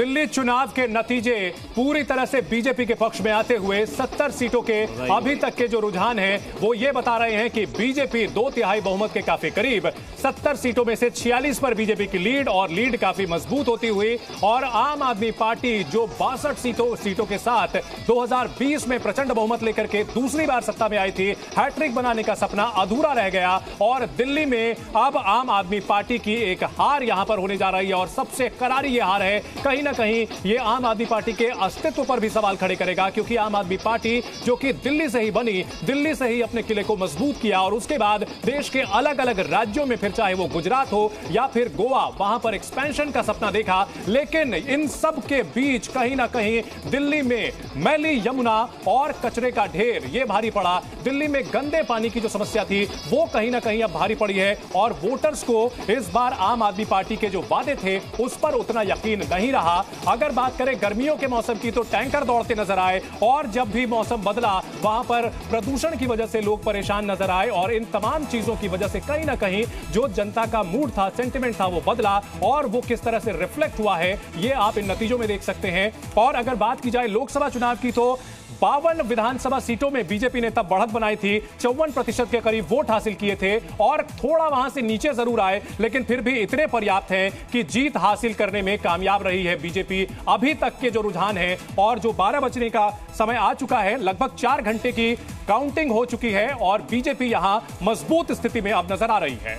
दिल्ली चुनाव के नतीजे पूरी तरह से बीजेपी के पक्ष में आते हुए 70 सीटों के अभी तक के जो रुझान है वो ये बता रहे हैं कि बीजेपी 2/3 बहुमत के काफी करीब, 70 सीटों में से 46 पर बीजेपी की लीड और लीड काफी मजबूत होती हुई, और आम आदमी पार्टी जो 62 सीटों के साथ 2020 में प्रचंड बहुमत लेकर के दूसरी बार सत्ता में आई थी, हैट्रिक बनाने का सपना अधूरा रह गया। और दिल्ली में अब आम आदमी पार्टी की एक हार यहां पर होने जा रही है और सबसे करारी ये हार है। कहीं ना कहीं ये आम आदमी पार्टी के अस्तित्व पर भी सवाल खड़े करेगा, क्योंकि आम आदमी पार्टी जो कि दिल्ली से ही बनी, दिल्ली से ही अपने किले को मजबूत किया और उसके बाद देश के अलग अलग राज्यों में, फिर चाहे वो गुजरात हो या फिर गोवा, वहां पर एक्सपेंशन का सपना देखा। लेकिन इन सब के बीच कहीं ना कहीं दिल्ली में मैली यमुना और कचरे का ढेर ये भारी पड़ा। दिल्ली में गंदे पानी की जो समस्या थी वो कहीं ना कहीं अब भारी पड़ी है और वोटर्स को इस बार आम आदमी पार्टी के जो वादे थे उस पर उतना यकीन नहीं रहा। अगर बात करें गर्मियों के मौसम की तो टैंकर दौड़ते नजर आए, और जब भी मौसम बदला वहां पर प्रदूषण की वजह से लोग परेशान नजर आए, और इन तमाम चीजों की वजह से कहीं ना कहीं जो जनता का मूड था, सेंटिमेंट था, वो बदला और वो किस तरह से रिफ्लेक्ट हुआ है ये आप इन नतीजों में देख सकते हैं। और अगर बात की जाए लोकसभा चुनाव की तो 52 विधानसभा सीटों में बीजेपी ने तब बढ़त बनाई थी, 54% के करीब वोट हासिल किए थे और थोड़ा वहां से नीचे जरूर आए, लेकिन फिर भी इतने पर्याप्त हैं कि जीत हासिल करने में कामयाब रही है बीजेपी। अभी तक के जो रुझान है और जो 12 बजने का समय आ चुका है, लगभग 4 घंटे की काउंटिंग हो चुकी है और बीजेपी यहां मजबूत स्थिति में अब नजर आ रही है।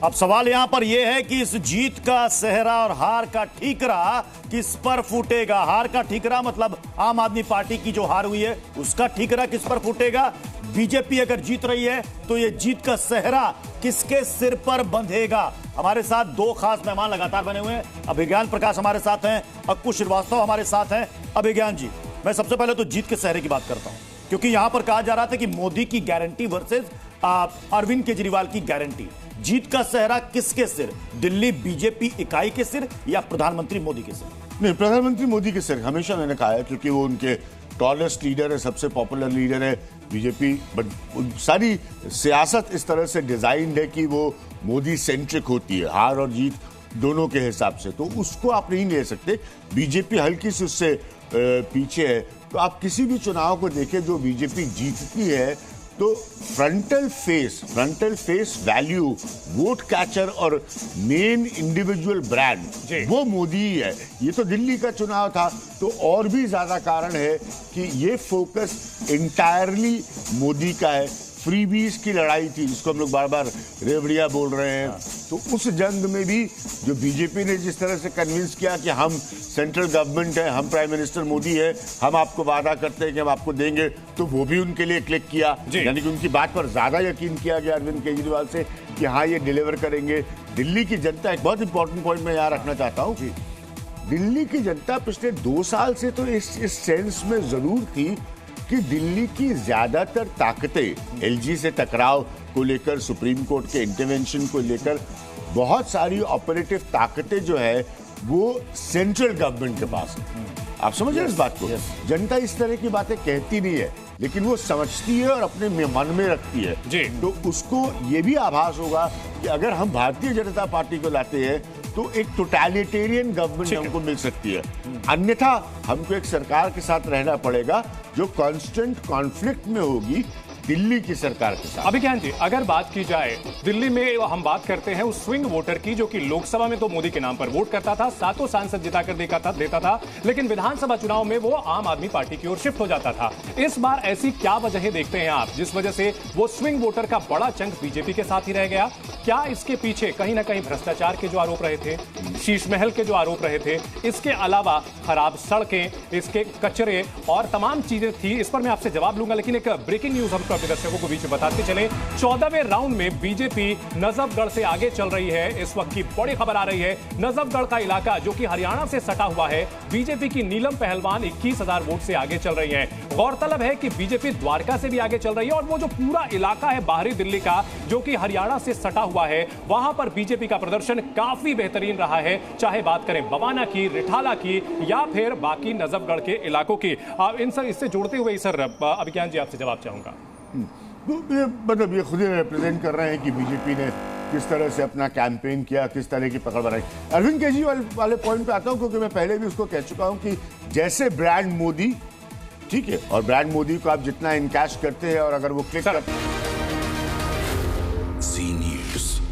अब सवाल यहां पर यह है कि इस जीत का सेहरा और हार का ठीकरा किस पर फूटेगा। हार का ठीकरा मतलब आम आदमी पार्टी की जो हार हुई है उसका ठीकरा किस पर फूटेगा। बीजेपी अगर जीत रही है तो यह जीत का सेहरा किसके सिर पर बंधेगा। हमारे साथ दो खास मेहमान लगातार बने हुए हैं। अभिज्ञान प्रकाश हमारे साथ हैं, अक्कू श्रीवास्तव हमारे साथ हैं। अभिज्ञान जी, मैं सबसे पहले तो जीत के सेहरे की बात करता हूं, क्योंकि यहां पर कहा जा रहा था कि मोदी की गारंटी वर्सेस अरविंद केजरीवाल की गारंटी। जीत का सेहरा किसके सिर, दिल्ली बीजेपी इकाई के सिर या प्रधानमंत्री मोदी के सिर? नहीं, प्रधानमंत्री मोदी के सिर, हमेशा मैंने कहा है, क्योंकि वो उनके टॉलेस्ट लीडर है, सबसे पॉपुलर लीडर है बीजेपी। बट सारी सियासत इस तरह से डिजाइंड है कि वो मोदी सेंट्रिक होती है, हार और जीत दोनों के हिसाब से, तो उसको आप नहीं ले सकते। बीजेपी हल्की से उससे पीछे है। तो आप किसी भी चुनाव को देखें जो बीजेपी जीतती है तो frontal face value, vote catcher और मेन इंडिविजुअल ब्रांड वो मोदी ही है। ये तो दिल्ली का चुनाव था तो और भी ज्यादा कारण है कि ये फोकस इंटायरली मोदी का है। फ्रीबीज की लड़ाई थी जिसको हम लोग बार बार रेवड़िया बोल रहे हैं, तो उस जंग में भी जो बीजेपी ने जिस तरह से कन्विंस किया कि हम सेंट्रल गवर्नमेंट है, हम प्राइम मिनिस्टर मोदी है, हम आपको वादा करते हैं कि हम आपको देंगे, तो वो भी उनके लिए क्लिक किया। यानी कि उनकी बात पर ज्यादा यकीन किया गया अरविंद केजरीवाल से कि हाँ ये डिलीवर करेंगे। दिल्ली की जनता, एक बहुत इंपॉर्टेंट पॉइंट मैं यहाँ रखना चाहता हूँ, दिल्ली की जनता पिछले 2 साल से तो इस सेंस में जरूर थी कि दिल्ली की ज्यादातर ताकतें, एलजी से टकराव को लेकर, सुप्रीम कोर्ट के इंटरवेंशन को लेकर, बहुत सारी ऑपरेटिव ताकतें जो है वो सेंट्रल गवर्नमेंट के पास है। आप समझ रहे हैं इस बात को? जनता इस तरह की बातें कहती नहीं है, लेकिन वो समझती है और अपने मन में रखती है। तो उसको ये भी आभास होगा कि अगर हम भारतीय जनता पार्टी को लाते हैं तो एक टोटलिटेरियन गवर्नमेंट हमको मिल सकती है, अन्यथा हमको एक सरकार के साथ रहना पड़ेगा जो कांस्टेंट कॉन्फ्लिक्ट में होगी दिल्ली की सरकार के साथ। अभिज्ञान जी, अगर बात की जाए दिल्ली में, हम बात करते हैं उस स्विंग वोटर की जो कि लोकसभा में तो मोदी के नाम पर वोट करता था, 7 सांसद जिताकर देता था, लेकिन विधानसभा चुनाव में वो आम आदमी पार्टी की ओर शिफ्ट हो जाता था। इस बार ऐसी क्या वजह देखते हैं आप जिस वजह से वो स्विंग वोटर का बड़ा चंक बीजेपी के साथ ही रह गया? क्या इसके पीछे कहीं ना कहीं भ्रष्टाचार के जो आरोप रहे थे, शीश महल के जो आरोप रहे थे, इसके अलावा खराब सड़कें, इसके कचरे और तमाम चीजें थी? इस पर मैं आपसे जवाब लूंगा, लेकिन एक ब्रेकिंग न्यूज हम अपने दर्शकों को बीच में बताते चले। 14वें राउंड में बीजेपी नजफगढ़ से आगे चल रही है। इस वक्त की बड़ी खबर आ रही है, नजफगढ़ का इलाका जो कि हरियाणा से सटा हुआ है, बीजेपी की नीलम पहलवान 21,000 वोट से आगे चल रही है। गौरतलब है कि बीजेपी द्वारका से भी आगे चल रही है और वो जो पूरा इलाका है बाहरी दिल्ली का जो कि हरियाणा से सटा हुआ है, वहां पर बीजेपी का प्रदर्शन काफी बेहतरीन रहा है, चाहे बात करें बवाना की, रिठाला की या फिर बाकी नजफगढ़ के इलाकों की। इन सब इससे जोड़ते हुए सर अभिज्ञान जी आपसे जवाब चाहूंगा। मतलब ये खुद ही रिप्रेजेंट कर रहे हैं कि बीजेपी ने किस तरह से अपना कैंपेन किया, किस तरह की पकड़ बनाई। अरविंद केजरीवाल वाले पॉइंट पे आता हूं, क्योंकि मैं पहले भी उसको कह चुका हूं कि जैसे ब्रांड मोदी, ठीक है, और ब्रांड मोदी को आप जितना इनकैश करते हैं और अगर वो क्लिक करते Zee News.